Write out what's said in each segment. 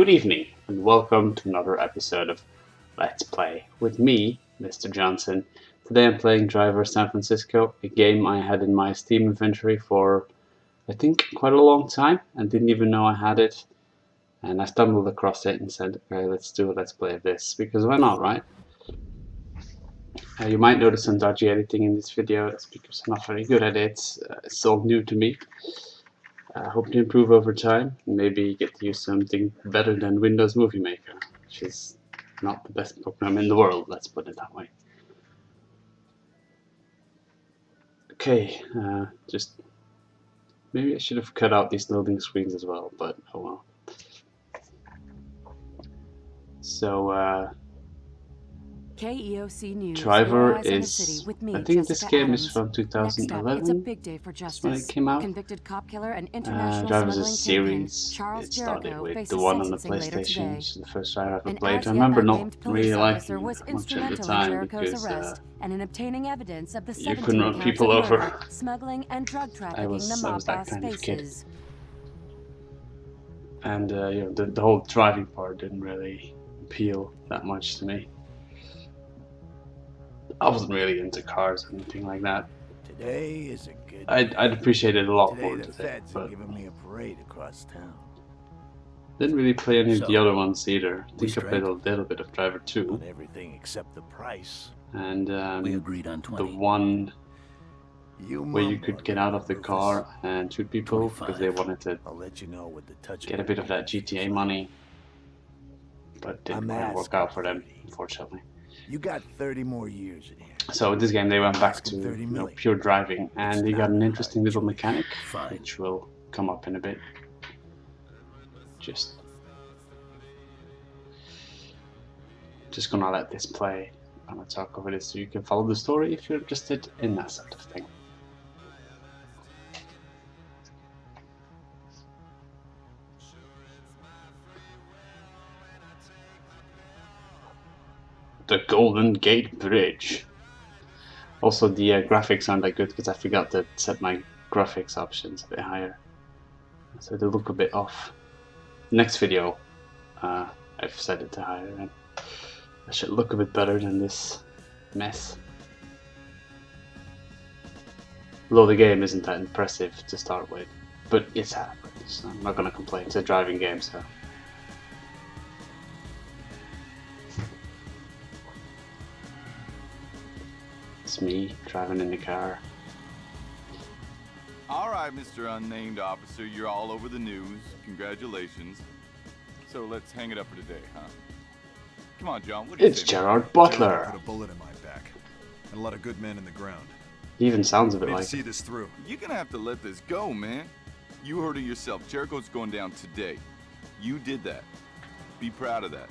Good evening, and welcome to another episode of Let's Play with me, Mr. Johnson. Today I'm playing Driver San Francisco, a game I had in my Steam inventory for, I think, quite a long time, and didn't even know I had it. And I stumbled across it and said, okay, let's do a Let's Play of this, because why not, right? You might notice some dodgy editing in this video, that's because I'm not very good at it. It's all new to me. I hope to improve over time and maybe get to use something better than Windows Movie Maker, which is not the best program in the world, let's put it that way. Okay, just maybe I should have cut out these loading screens as well, but oh well. So, KEOC News. Driver is, I think this game is from 2011. It's a big day for That's when it justice. came out. Convicted cop killer and international Driver is a smuggling series. Charles It started Jericho with faces the one on the sentencing later PlayStation, today. the first Driver I ever An played. I as-yet remember not unnamed police really officer liking was it much at the instrumental in time Jericho's because arrest and in obtaining evidence of the you 17 couldn't run counts people of over. murder, smuggling and drug trafficking the I mob was that boss kind of kid. faces. And you know, the whole driving part didn't really appeal that much to me. I wasn't really into cars or anything like that. Today is a good I'd appreciate it a lot more the today, feds are but giving me a parade across town. didn't really play any of the So, other ones either. I we think I played a straight? little bit of Driver 2 On everything except the price. and We agreed on the 20. one You where you mumble could get out of the Rufus. car and shoot people because they 25. wanted to I'll let you know with the touch get a bit of that GTA money, but didn't I'm quite work asking out for them, 30. unfortunately. You got 30 more years in here. So with this game they went back to Asking 30 million. pure driving, and It's they got not an a interesting little choice. mechanic, Fine. which will come up in a bit. Just gonna let this play. I'm gonna talk over this so you can follow the story if you're interested in that sort of thing. The Golden Gate Bridge. Also, the graphics aren't that good because I forgot to set my graphics options a bit higher, so they look a bit off. Next video, I've set it to higher, and I should look a bit better than this mess. Although the game isn't that impressive to start with, but it's adequate, so I'm not gonna complain. It's a driving game, so. It's me driving in the car. All right, Mr. Unnamed Officer, you're all over the news. Congratulations. So let's hang it up for today, huh? Come on, John. What do you It's say? Gerard Put Butler. a bullet in my back. And a lot of good men in the ground. He even sounds a We bit need like to see this through. You're gonna have to let this go, man. You heard it yourself. Jericho's going down today. You did that. Be proud of that.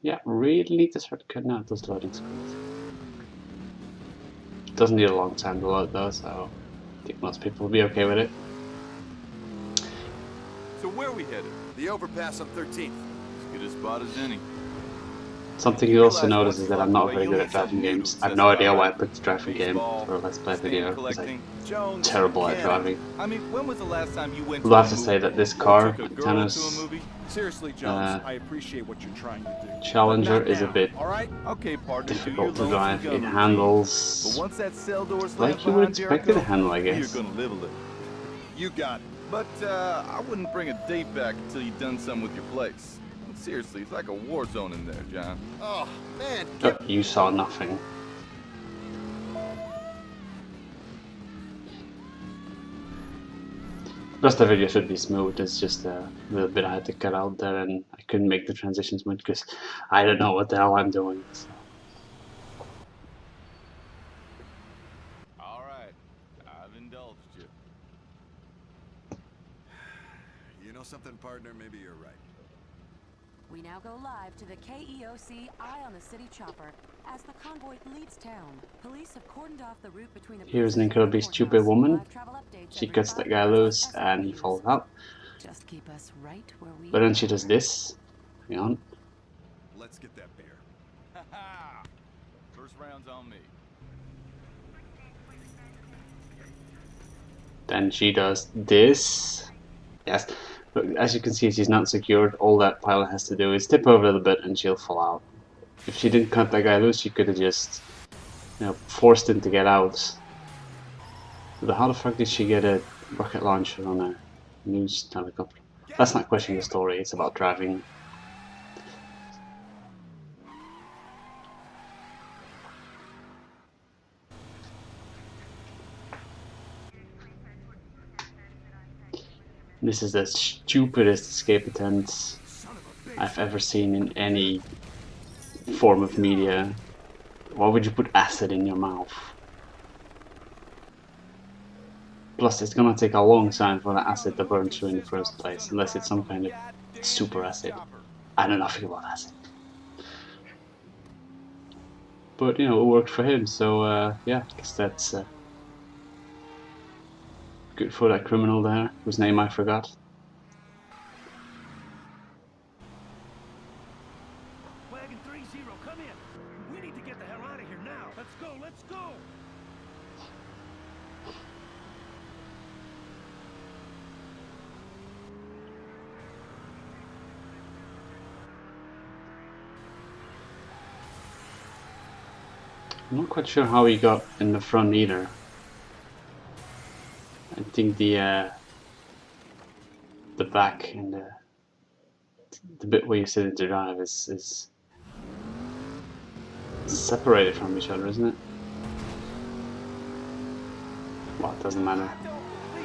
Yeah, really need to start cutting out those loading screens. It doesn't need a long time to load though, so I think most people will be okay with it. So where are we headed? The overpass on 13th. As good a spot as any. Something you also notice is that I'm not very good at driving games. I have no idea why I picked the driving game for a Let's Play video, because I'm Jones, terrible at Cannon. driving. I mean, when was the last time you went Although to I a have to movie? say that this Or car, took a girl Tennis to a movie? Seriously, Jones, I appreciate what you're trying to do. Challenger But not is a now, bit all right? Okay, partner, do your difficult to lonesome drive. gun It routine. handles But once that cell door slams like you would behind expect it to Jericho, handle, I you're guess. gonna live a little. You got it. But I wouldn't bring a date back until you've done something with your place. Seriously, it's like a war zone in there, John. Oh, man. Oh, you saw nothing. The rest of the video should be smooth. It's just a little bit I had to cut out there, and I couldn't make the transitions much because I don't know what the hell I'm doing. So. All right, I've indulged you. You know something, partner? Maybe you're right. We now go live to the KEOC Eye on the City chopper As the convoy leaves town, police have cordoned off the route between the Here's an precinct and the incredibly stupid courthouse. woman. Live travel updates She every cuts 5 that guy minutes loose on and he SR falls News. out. Just keep us right where we But then she are. does this. Hang on. Let's get that beer. Ha-ha! First round's on me. Then she does this. Yes. But as you can see, she's not secured. All that pilot has to do is tip over a little bit and she'll fall out. If she didn't cut that guy loose, she could have just, you know, forced him to get out. But how the fuck did she get a rocket launcher on a news helicopter? That's not questioning the story, it's about driving. This is the stupidest escape attempt I've ever seen in any form of media. Why would you put acid in your mouth? Plus, it's gonna take a long time for the acid to burn through in the first place, unless it's some kind of super acid. I know nothing about acid. But, you know, it worked for him, so yeah, I guess that's good for that criminal there, whose name I forgot. Wagon 30, come in. We need to get the hell out of here now. Let's go, let's go. I'm not quite sure how he got in the front either. I think the back and the bit where you sit in to drive is separated from each other, isn't it? Well, it doesn't matter.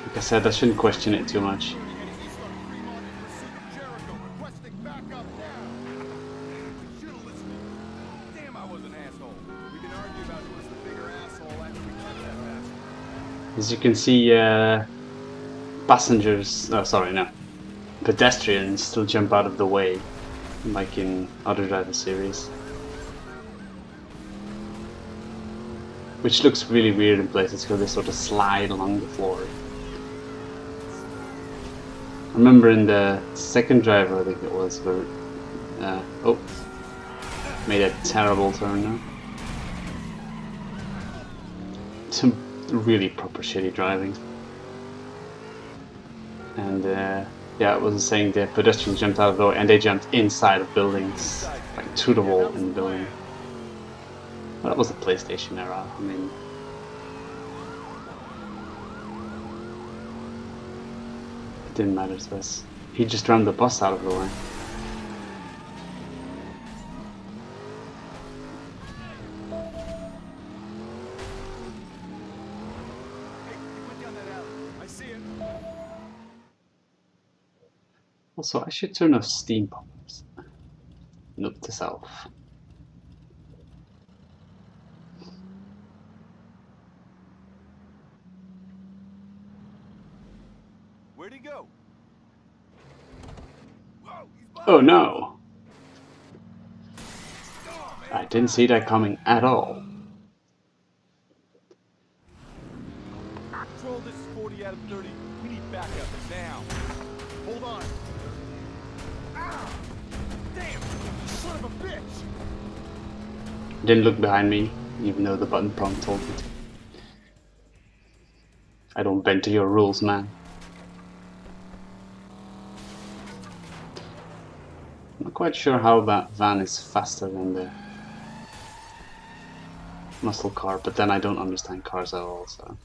Like I said, I shouldn't question it too much. As you can see, passengers, oh sorry, no, pedestrians still jump out of the way, like in other driver series. Which looks really weird in places because they sort of slide along the floor. I remember in the second driver, I think it was, where, oh, made a terrible turn now. Some really proper shitty driving. And yeah, I was saying the pedestrians jumped out of the door and they jumped inside of buildings, like through the wall in the building. Well, that was the PlayStation era, I mean. It didn't matter to us. He just rammed the bus out of the way. Also, I should turn off Steam pop-ups. Note to self. Where'd he go? Whoa, Oh no! I didn't see that coming at all. Control, this is 40 out of 30. We need backup now. Hold on. Ah! Damn! Son of a bitch! Didn't look behind me, even though the button prompt told me to. I don't bend to your rules, man. I'm not quite sure how that van is faster than the muscle car, but then I don't understand cars at all, so.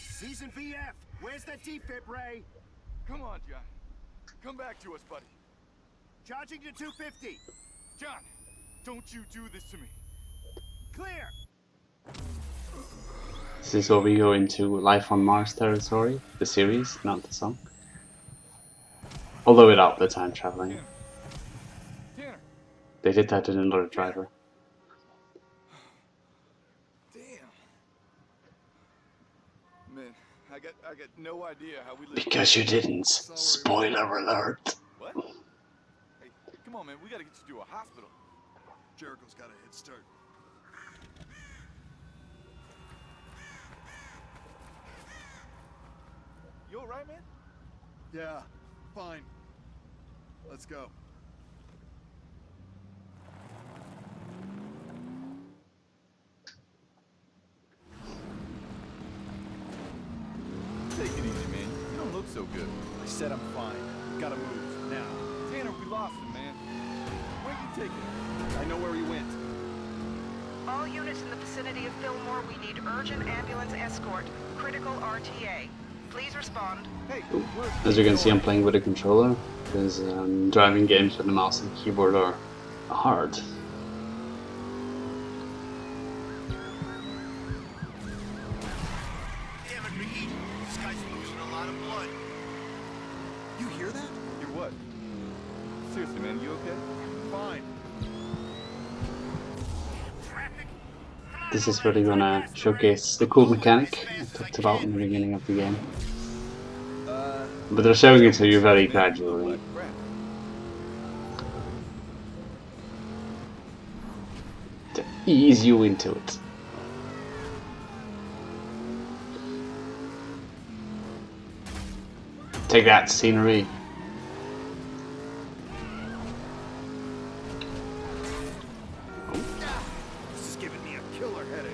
Season VF, where's that defib, Ray? Come on, John. Come back to us, buddy. Charging to 250. John, don't you do this to me. Clear. This is where we go into Life on Mars territory, the series, not the song. Although without the time traveling. Tanner. They did that in another driver. Damn. I got no idea how we live. Because you didn't. Sorry. Spoiler alert. What? Hey, come on, man. We gotta get you to a hospital. Jericho's got a head start. You all right, man? Yeah, fine. Let's go. Take it easy, man. You don't look so good. I said I'm fine. Gotta move, now. Tanner, we lost him, man. Where you taking him? I know where he went. All units in the vicinity of Fillmore, we need urgent ambulance escort. Critical RTA. Please respond. Hey, As you can see, I'm playing with a controller, because driving games with the mouse and keyboard are hard. Damn it, Ricky. This guy's losing a lot of blood. You hear that? you're what? Seriously, man, you okay? Fine. This is really gonna showcase the cool mechanic I talked about in the beginning of the game. But they're showing it to you very gradually. Like crap. To ease you into it. Take that, scenery. This is giving me a killer headache.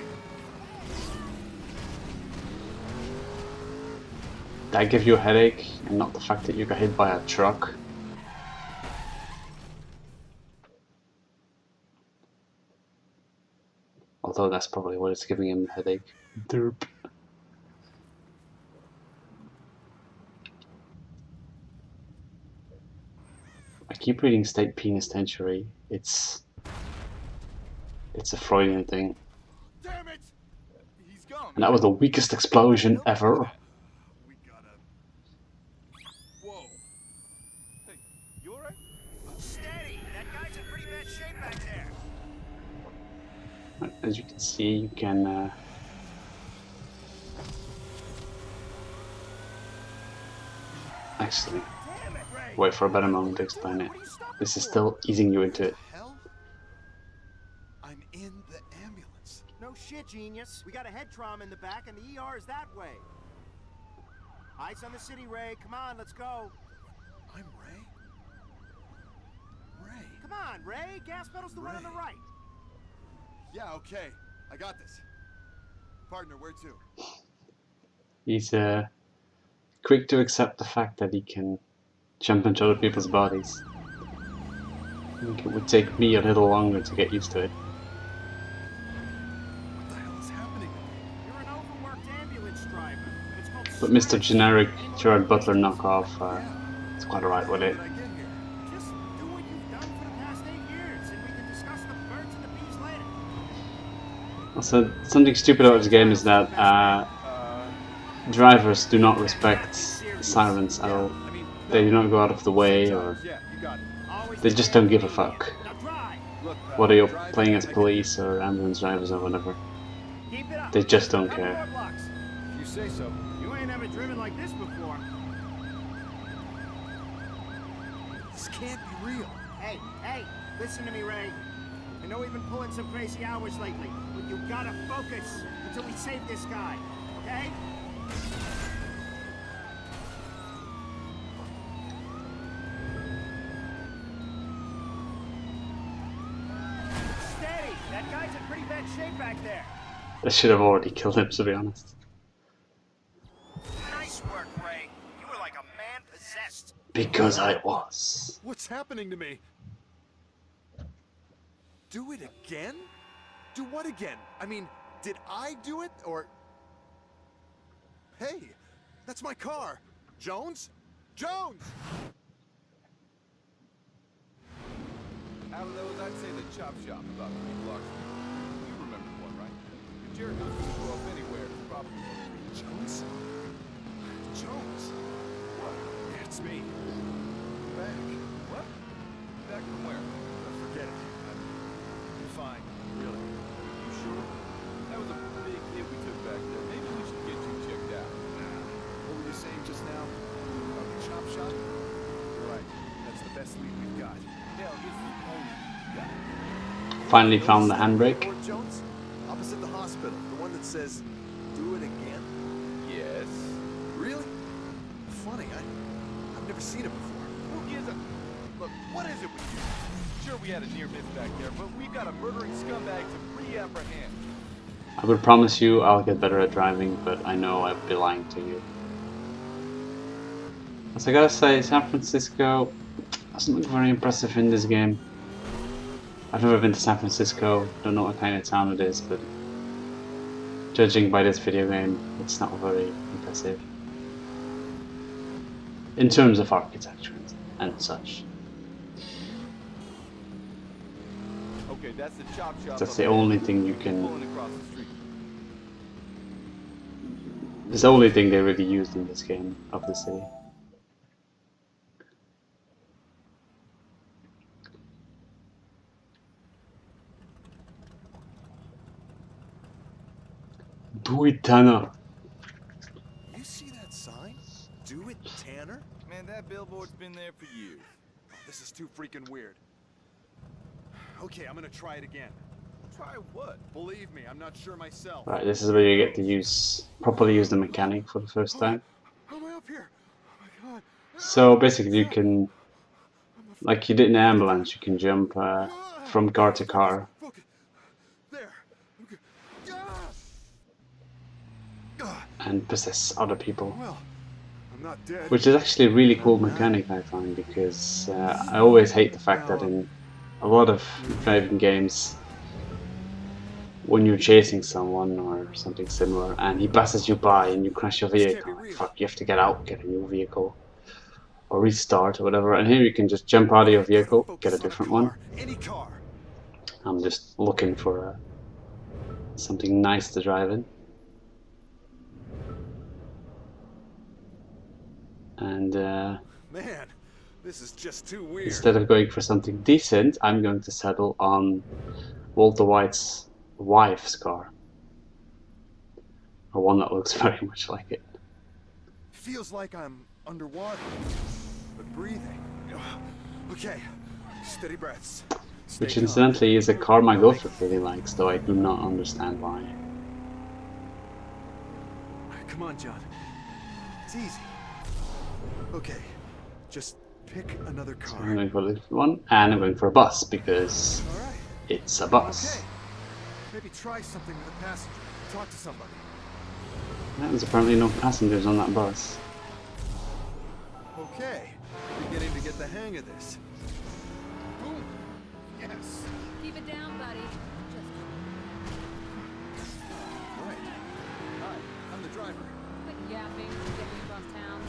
That give you a headache, and not the fact that you got hit by a truck. Although that's probably what is giving him a headache. Derp. I keep reading State Penitentiary. It's a Freudian thing. Damn it! He's gone. And that was the weakest explosion ever. We gotta... Whoa. Hey, you alright? Steady! That guy's in pretty bad shape back there. As you can see, you can actually Damn it, Ray! wait for a better moment to explain it. This is still easing you into it. Hell? I'm in the ambulance. No shit, genius. We got a head trauma in the back, and the ER is that way. Eyes on the city, Ray. Come on, let's go. I'm Ray? Ray? Come on, Ray. Gas pedal's the one on the Ray. right. Yeah, okay. I got this. Partner, where to? He's quick to accept the fact that he can jump into other people's bodies. I think it would take me a little longer to get used to it. What the hell is happening? You're an overworked ambulance driver. And it's called But Mr. Splay. Generic Gerard Butler knockoff is quite alright with it. How did I get here? Just do what you've done for the past 8 years, and we can discuss the birds and the bees later. Also, something stupid about this game is that drivers do not respect sirens at all. I mean, They do not go out of the way, or yeah, you got it. Always they just don't give a fuck. Now drive. Look, Whether you're drive playing it, as I police or ambulance drivers or whatever, Keep it up. they just don't Couple care. more blocks. can- You say so. You ain't ever driven like this before. This can't be real. Hey, hey, listen to me, Ray. I know we've been pulling some crazy hours lately, but you gotta focus until we save this guy, okay? Steady! That guy's in pretty bad shape back there. I should have already killed him, to be honest. Nice work, Ray. You were like a man possessed. Because I was. What's happening to me? Do it again? Do what again? I mean, did I do it, or... Hey, that's my car. Jones? Jones! Out of those, I'd say the chop shop about 3 blocks. You remember the one, right? If Jericho's gonna show up anywhere, it's probably Jones? Jones? what? It's me. Back. What? Back from where? Forget it. I'm fine, really. You sure? That was a big hit we took back there. Maybe we should get you checked out. saying just now? About the chop shop? Right. That's the best lead we've got. Hell, he's the only guy. Finally found the handbrake. Lord Jones? Opposite the hospital. The one that says, do it again? Yes. Really? Funny, I've never seen it before. Who gives a... Look, what is it with you? Sure, we had a near miss back there, but we've got a murdering scumbag to re-apprehend. I would promise you I'll get better at driving, but I know I'd be lying to you. As I gotta say, San Francisco doesn't look very impressive in this game. I've never been to San Francisco, don't know what kind of town it is, but judging by this video game, it's not very impressive. In terms of architecture and such. Okay, that's the chop shop. That's the only thing you can... Pulling across the street. It's the only thing they really used in this game of the city. Do it, Tanner. You see that sign? Do it, Tanner? Man, that billboard's been there for years. This is too freaking weird. Okay, I'm gonna try it again. Try what? Believe me, I'm not sure myself. Right, this is where you get to properly use the mechanic for the first time. How am I up here? Oh my god. So basically you can, like you did in the ambulance, you can jump from car to car. Okay. There. Okay. And possess other people. Well, I'm not dead. Which is actually a really cool mechanic, I find, because I always hate the fact that in a lot of driving games, when you're chasing someone or something similar and he passes you by and you crash your vehicle, fuck, you have to get out, get a new vehicle or restart or whatever, and here you can just jump out of your vehicle, get a different one. Any car. I'm just looking for something nice to drive in. And Man, this is just too weird. instead of going for something decent, I'm going to settle on Walter White's wife's car. Or one that looks very much like it. Feels like I'm underwater, but breathing. Okay, steady breaths. Stay Which calm. incidentally is a car my girlfriend really likes, though I do not understand why. Come on, John. It's easy. Okay, just pick another So car. I'm going for this one, and I'm going for a bus because All right. it's a bus. Okay. Maybe try something with a passenger. Talk to somebody. There's apparently no passengers on that bus. Okay, beginning to get the hang of this. Boom. Yes. Keep it down, buddy. Right. Hi, I'm the driver. Quit yapping. Get me across town.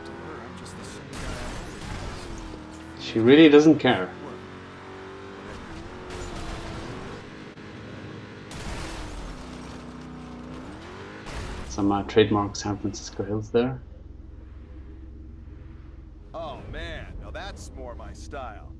To her, I'm just the same guy I always was. She really doesn't care. Some trademark San Francisco Hills there. Oh man, now that's more my style.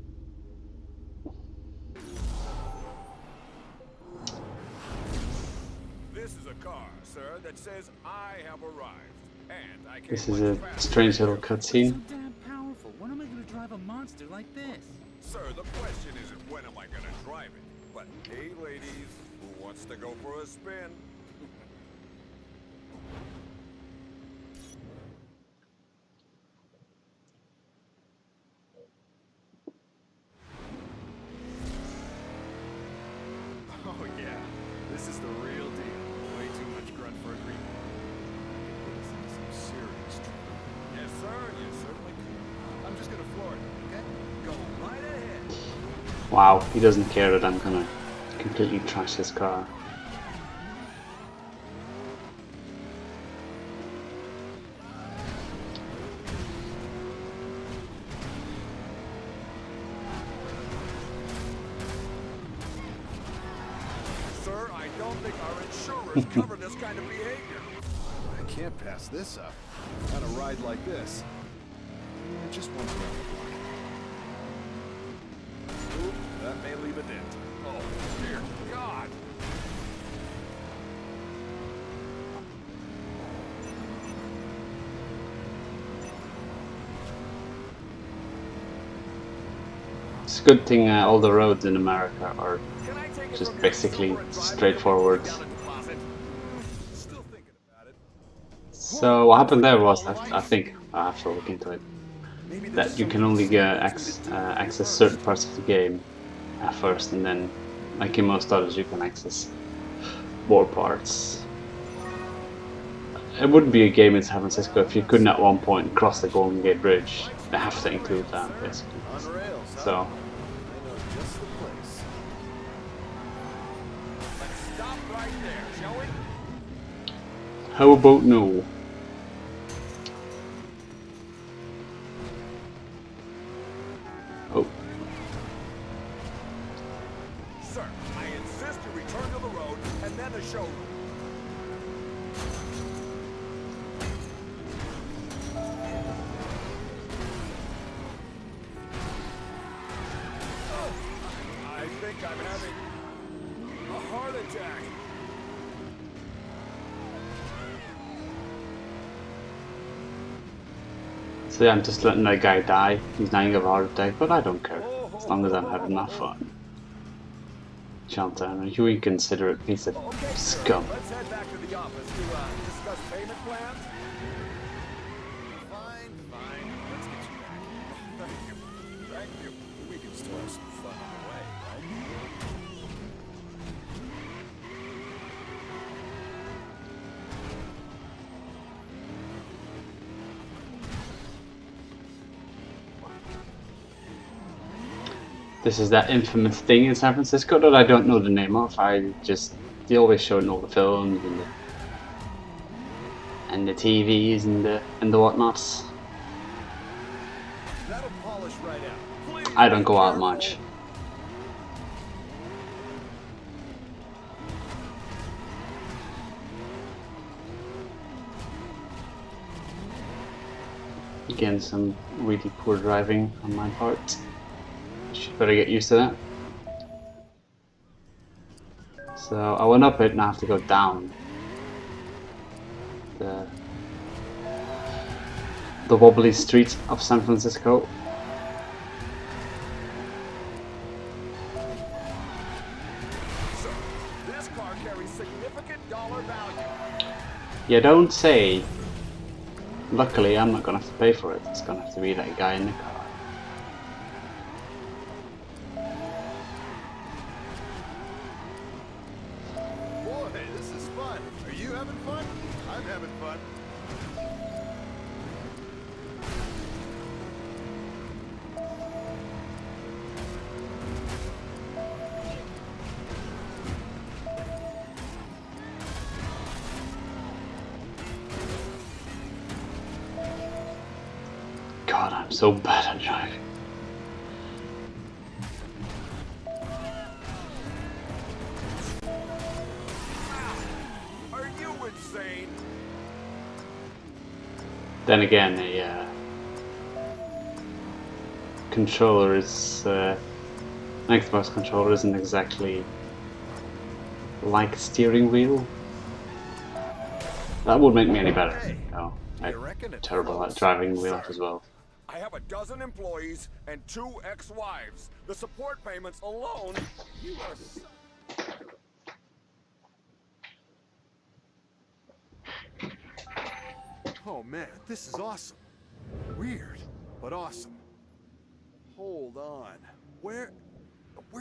This is a car, sir, that says I have arrived. And I came This is much a faster strange than little your- cutscene. Damn powerful. When am I gonna drive a monster like this? Sir, the question isn't when am I gonna drive it, but hey ladies, who wants to go for a spin? Oh yeah, this is the real deal. Way too much grunt for a green. Get us into some serious trouble. Yes, sir, you certainly can. I'm just gonna floor it, okay? Go right ahead. Wow, he doesn't care that I'm gonna completely trash his car. Sir, I don't think our insurers cover this kind of behavior. I can't pass this up. On a ride like this. Yeah, just once around the block. Oop, that may leave a dent. Oh, dear God. good thing all the roads in America are Can I take it just from your basically silver and drive it straightforward. down a deposit? Still thinking about it. So what happened there was, All right. I think, I have to look into it, Maybe there's that you can something only Splay told you to do access first. certain parts of the game at first, and then, like in most others, you can access more parts. It wouldn't be a game in San Francisco if you couldn't at one point cross the Golden Gate Bridge. They have to include that, basically. On rails, huh? So, I know just the place. Let's stop right there, shall we? how about no? Oh, Sir, I insist you return to the road and then the showroom. I think I'm having a heart attack. so yeah, I'm just letting that guy die. He's dying of a heart attack, but I don't care. As long as I'm having my fun. Chantan, you inconsiderate piece of Okay, sir, scum. let's head back to the office to discuss payment plans. Fine, fine. Let's get you back. Thank you. Thank you. We can still have some fun on the way, right? This is that infamous thing in San Francisco that I don't know the name of. They always show it in all the films and the TVs and the whatnots. That'll polish right out. Please I don't be go out careful. much. Again, some really poor driving on my part. Should better get used to that. So I went up it and I have to go down. The wobbly streets of San Francisco. Sir, this car carries significant dollar value. You don't say. Luckily, I'm not gonna have to pay for it. It's gonna have to be that guy in the car. Boy, this is fun. Are you having fun? I'm having fun. God, I'm so bad at driving. Are you insane? Then again, a controller is an Xbox controller isn't exactly like a steering wheel. That would make me any better. No, You I'm reckon it's terrible at close? driving wheels Sir, as well. I have a dozen employees and 2 ex-wives. The support payments alone. You are so... Oh man, this is awesome. Weird, but awesome. Hold on. Where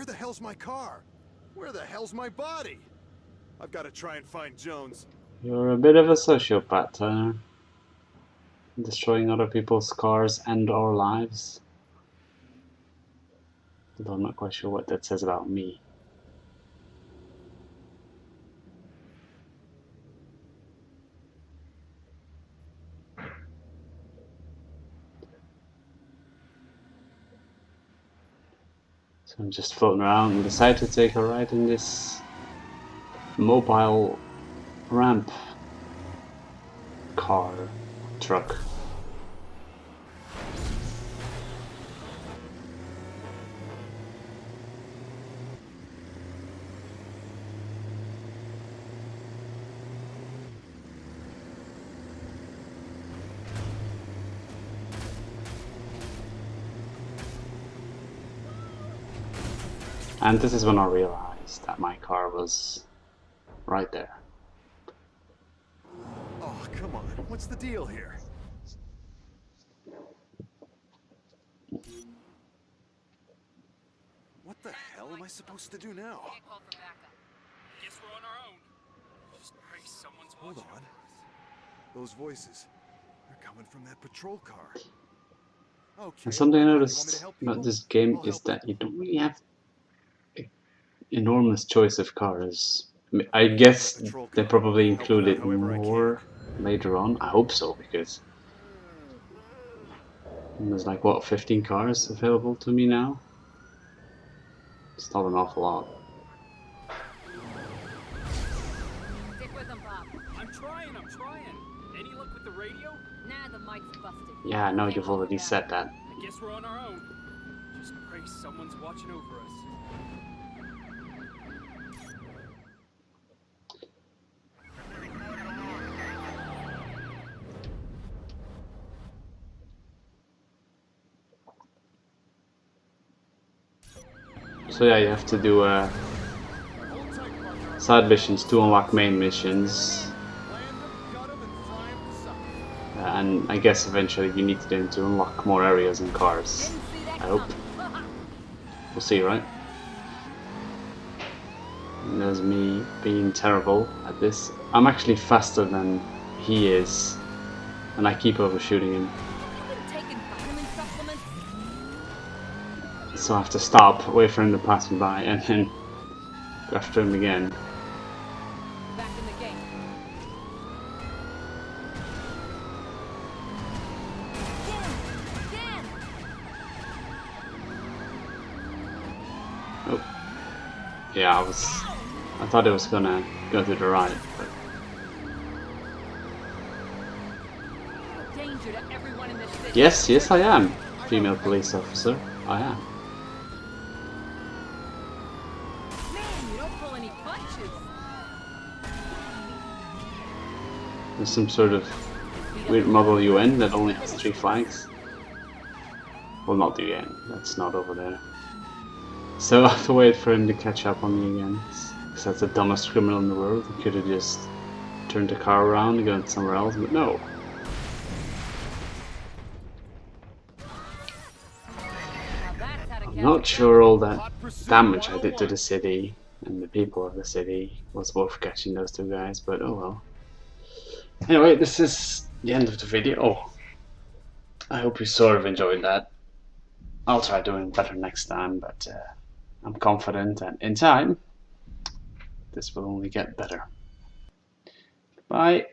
the hell's my car? Where the hell's my body? I've got to try and find Jones. You're a bit of a sociopath, Turner. Destroying other people's cars and our lives. Though I'm not quite sure what that says about me. So I'm just floating around and decide to take a ride in this mobile ramp car truck. And this is when I realized that my car was right there. Oh, come on. What's the deal here? What the hell am I supposed to do now? Guess we're on our own. Just pray someone's Hold on. Those voices. They're coming from that patrol car. Okay. And something I why not? You want me noticed to help about people? this game I'll is help that you don't really have an enormous choice of cars. I guess patrol they car. probably Help them out included however I can. more later on. I hope so, because there's like, what, 15 cars available to me now? It's not an awful lot. Stick with them, Bob. I'm trying. Any luck with the radio? Nah, the mic's busted. Yeah, I know Take you've over already back. said that. I guess we're on our own. Just pray someone's watching over us. So yeah, you have to do side missions to unlock main missions. And I guess eventually you need them to unlock more areas and cars. I hope. We'll see, right? And there's me being terrible at this. I'm actually faster than he is, and I keep overshooting him. Taking vitamin supplements? So I have to stop, wait for him to pass me by, and then go after him again. Back in the game. Again! Oh. Yeah, I thought it was gonna go to the right, but Danger to everyone in this city. yes, I am. Female police officer. I am. Man, you don't pull any punches. There's some sort of weird model UN that only has 3 flags. Well, not the UN. That's not over there. So I have to wait for him to catch up on me again. Because that's the dumbest criminal in the world. He could have just turned the car around and gone somewhere else, but no. I'm not sure all that damage I did to the city and the people of the city was worth catching those 2 guys, but oh well. Anyway, this is the end of the video. I hope you sort of enjoyed that. I'll try doing better next time, but I'm confident that in time, this will only get better. Bye.